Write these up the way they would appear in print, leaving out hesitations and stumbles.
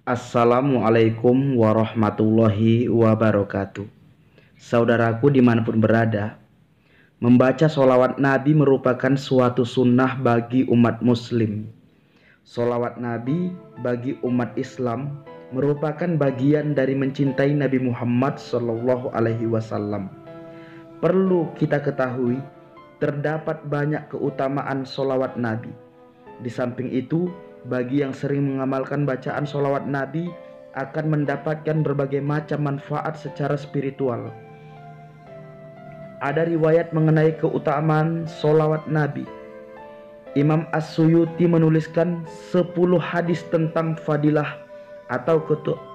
Assalamualaikum warahmatullahi wabarakatuh. Saudaraku dimanapun berada, membaca sholawat Nabi merupakan suatu sunnah bagi umat muslim. Sholawat Nabi bagi umat Islam merupakan bagian dari mencintai Nabi Muhammad SAW. Perlu kita ketahui, terdapat banyak keutamaan sholawat Nabi. Di samping itu, bagi yang sering mengamalkan bacaan sholawat Nabi akan mendapatkan berbagai macam manfaat secara spiritual. Ada riwayat mengenai keutamaan sholawat Nabi. Imam As-Suyuti menuliskan 10 hadis tentang fadilah atau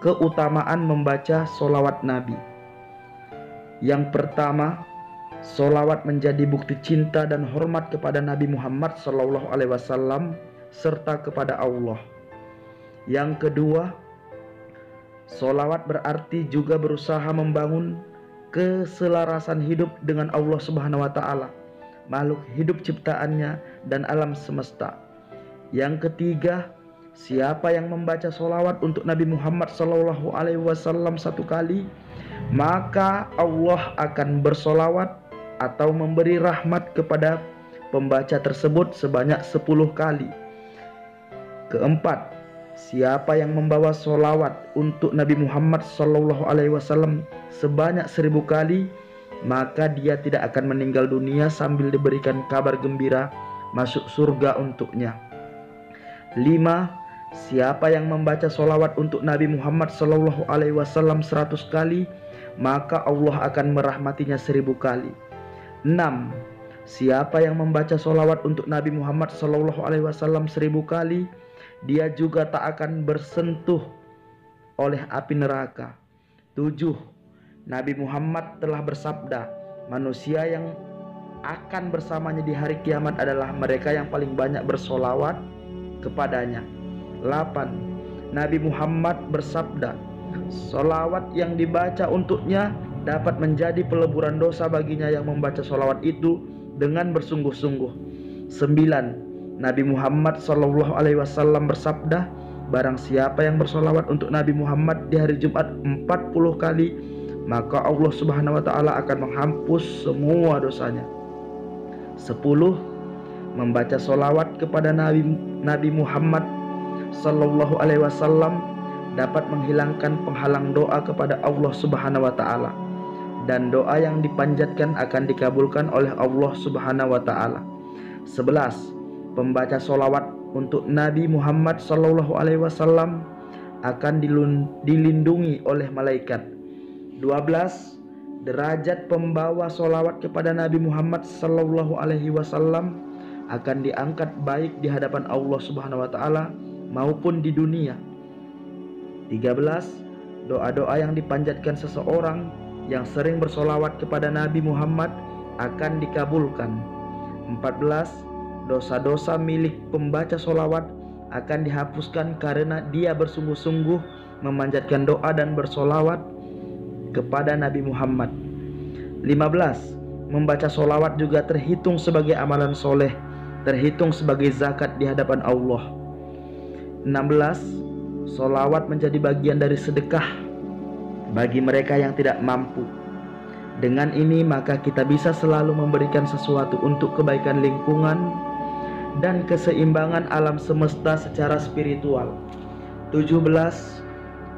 keutamaan membaca sholawat Nabi. Yang pertama, sholawat menjadi bukti cinta dan hormat kepada Nabi Muhammad SAW serta kepada Allah. Yang kedua, sholawat berarti juga berusaha membangun keselarasan hidup dengan Allah Subhanahu wa Ta'ala, makhluk hidup ciptaannya, dan alam semesta. Yang ketiga, siapa yang membaca sholawat untuk Nabi Muhammad SAW satu kali, maka Allah akan bersolawat atau memberi rahmat kepada pembaca tersebut sebanyak 10 kali. Keempat, siapa yang membawa sholawat untuk Nabi Muhammad SAW sebanyak 1000 kali, maka dia tidak akan meninggal dunia sambil diberikan kabar gembira masuk surga untuknya. 5. Siapa yang membaca sholawat untuk Nabi Muhammad SAW 100 kali, maka Allah akan merahmatinya 1000 kali. 6. Siapa yang membaca sholawat untuk Nabi Muhammad SAW 1000 kali, dia juga tak akan bersentuh oleh api neraka. 7. Nabi Muhammad telah bersabda, manusia yang akan bersamanya di hari kiamat adalah mereka yang paling banyak bersolawat kepadanya. 8. Nabi Muhammad bersabda, solawat yang dibaca untuknya dapat menjadi peleburan dosa baginya yang membaca solawat itu dengan bersungguh-sungguh. 9. Nabi Muhammad SAW bersabda, barang siapa yang bersolawat untuk Nabi Muhammad di hari Jumat 40 kali, maka Allah Subhanahu wa Ta'ala akan menghapus semua dosanya. 10. Membaca solawat kepada Nabi Muhammad SAW dapat menghilangkan penghalang doa kepada Allah Subhanahu wa Ta'ala, dan doa yang dipanjatkan akan dikabulkan oleh Allah Subhanahu wa Ta'ala. 11. Pembaca solawat untuk Nabi Muhammad SAW akan dilindungi oleh malaikat. 12. Derajat pembawa solawat kepada Nabi Muhammad SAW akan diangkat baik di hadapan Allah Subhanahu wa Ta'ala maupun di dunia. 13. Doa-doa yang dipanjatkan seseorang yang sering bersolawat kepada Nabi Muhammad akan dikabulkan. 14. Dosa-dosa milik pembaca solawat akan dihapuskan karena dia bersungguh-sungguh memanjatkan doa dan bersolawat kepada Nabi Muhammad. 15. Membaca solawat juga terhitung sebagai amalan soleh, terhitung sebagai zakat di hadapan Allah. 16. Solawat menjadi bagian dari sedekah bagi mereka yang tidak mampu. Dengan ini maka kita bisa selalu memberikan sesuatu untuk kebaikan lingkungan dan keseimbangan alam semesta secara spiritual. 17.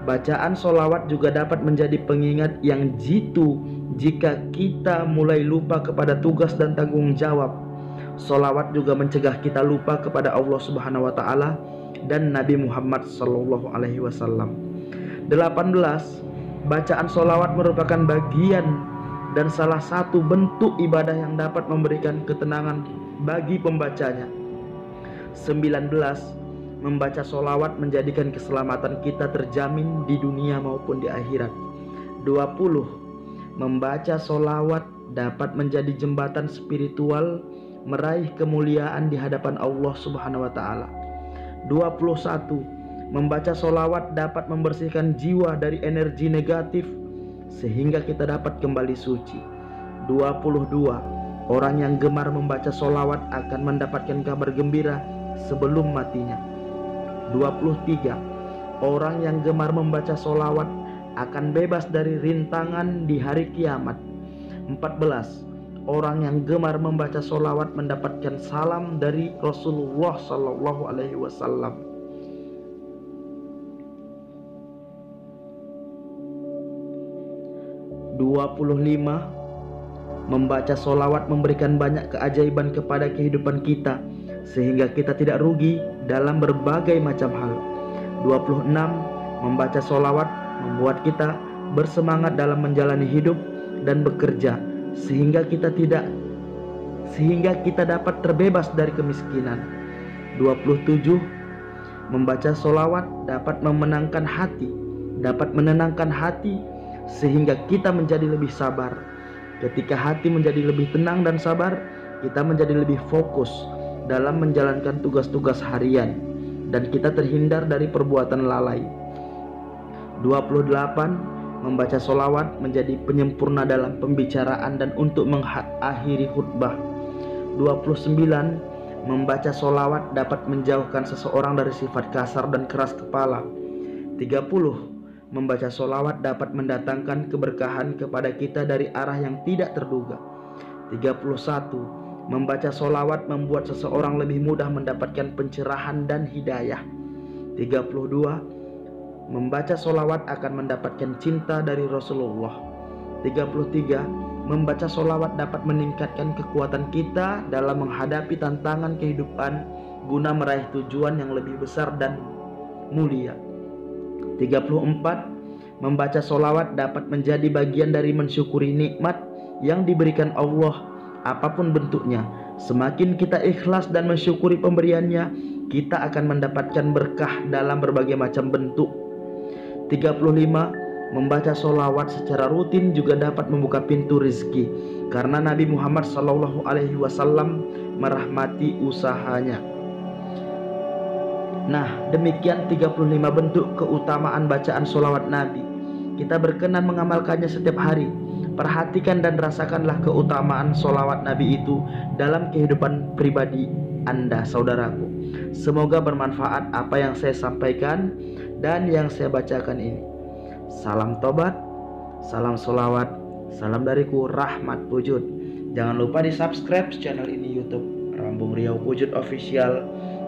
Bacaan solawat juga dapat menjadi pengingat yang jitu jika kita mulai lupa kepada tugas dan tanggung jawab. Solawat juga mencegah kita lupa kepada Allah Subhanahu wa Ta'ala dan Nabi Muhammad SAW. 18. Bacaan solawat merupakan bagian dan salah satu bentuk ibadah yang dapat memberikan ketenangan bagi pembacanya. 19. Membaca solawat menjadikan keselamatan kita terjamin di dunia maupun di akhirat. 20. Membaca solawat dapat menjadi jembatan spiritual meraih kemuliaan di hadapan Allah Subhanahu wa Ta'ala. 21. Membaca solawat dapat membersihkan jiwa dari energi negatif sehingga kita dapat kembali suci. 22. Orang yang gemar membaca solawat akan mendapatkan kabar gembira sebelum matinya. 23. Orang yang gemar membaca solawat akan bebas dari rintangan di hari kiamat. 14. Orang yang gemar membaca solawat mendapatkan salam dari Rasulullah Sallallahu Alaihi Wasallam. 25. Membaca solawat memberikan banyak keajaiban kepada kehidupan kita, sehingga kita tidak rugi dalam berbagai macam hal. 26. Membaca solawat membuat kita bersemangat dalam menjalani hidup dan bekerja, sehingga kita dapat terbebas dari kemiskinan. 27. Membaca solawat dapat menenangkan hati, sehingga kita menjadi lebih sabar. Ketika hati menjadi lebih tenang dan sabar, kita menjadi lebih fokus dalam menjalankan tugas-tugas harian, dan kita terhindar dari perbuatan lalai. 28. Membaca solawat menjadi penyempurna dalam pembicaraan dan untuk mengakhiri khutbah. 29. Membaca solawat dapat menjauhkan seseorang dari sifat kasar dan keras kepala. 30. Membaca solawat dapat mendatangkan keberkahan kepada kita dari arah yang tidak terduga. 31. Membaca solawat membuat seseorang lebih mudah mendapatkan pencerahan dan hidayah. 32. Membaca solawat akan mendapatkan cinta dari Rasulullah. 33. Membaca solawat dapat meningkatkan kekuatan kita dalam menghadapi tantangan kehidupan guna meraih tujuan yang lebih besar dan mulia. 34. Membaca solawat dapat menjadi bagian dari mensyukuri nikmat yang diberikan Allah apapun bentuknya. Semakin kita ikhlas dan mensyukuri pemberiannya, kita akan mendapatkan berkah dalam berbagai macam bentuk. 35. Membaca solawat secara rutin juga dapat membuka pintu rezeki, karena Nabi Muhammad SAW merahmati usahanya. Nah, demikian 35 bentuk keutamaan bacaan solawat Nabi. Kita berkenan mengamalkannya setiap hari. Perhatikan dan rasakanlah keutamaan solawat Nabi itu dalam kehidupan pribadi Anda, saudaraku. Semoga bermanfaat apa yang saya sampaikan dan yang saya bacakan ini. Salam tobat, salam solawat, salam dariku Rahmat Pujut. Jangan lupa di subscribe channel ini YouTube Rambung Riau Pujut Official,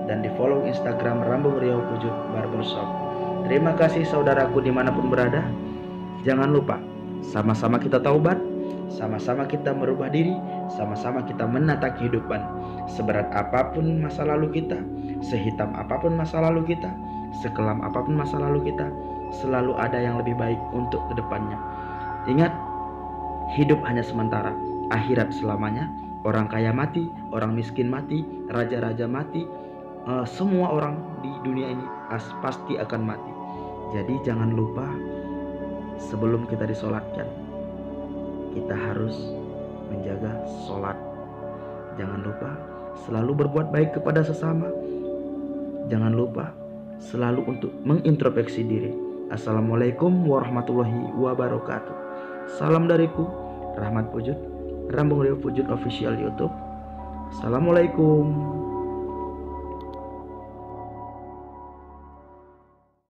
dan di follow Instagram Rambung Riau Pujut Barbershop. Terima kasih saudaraku dimanapun berada. Jangan lupa, sama-sama kita taubat, sama-sama kita merubah diri, sama-sama kita menata kehidupan. Seberat apapun masa lalu kita, sehitam apapun masa lalu kita, sekelam apapun masa lalu kita, selalu ada yang lebih baik untuk kedepannya. Ingat, hidup hanya sementara, akhirat selamanya. Orang kaya mati, orang miskin mati, raja-raja mati, semua orang di dunia ini pasti akan mati. Jadi jangan lupa, sebelum kita disolatkan, kita harus menjaga solat. Jangan lupa selalu berbuat baik kepada sesama. Jangan lupa selalu untuk mengintrospeksi diri. Assalamualaikum warahmatullahi wabarakatuh. Salam dariku Rahmat Pujut, Rambung Riau Pujut Official YouTube. Assalamualaikum.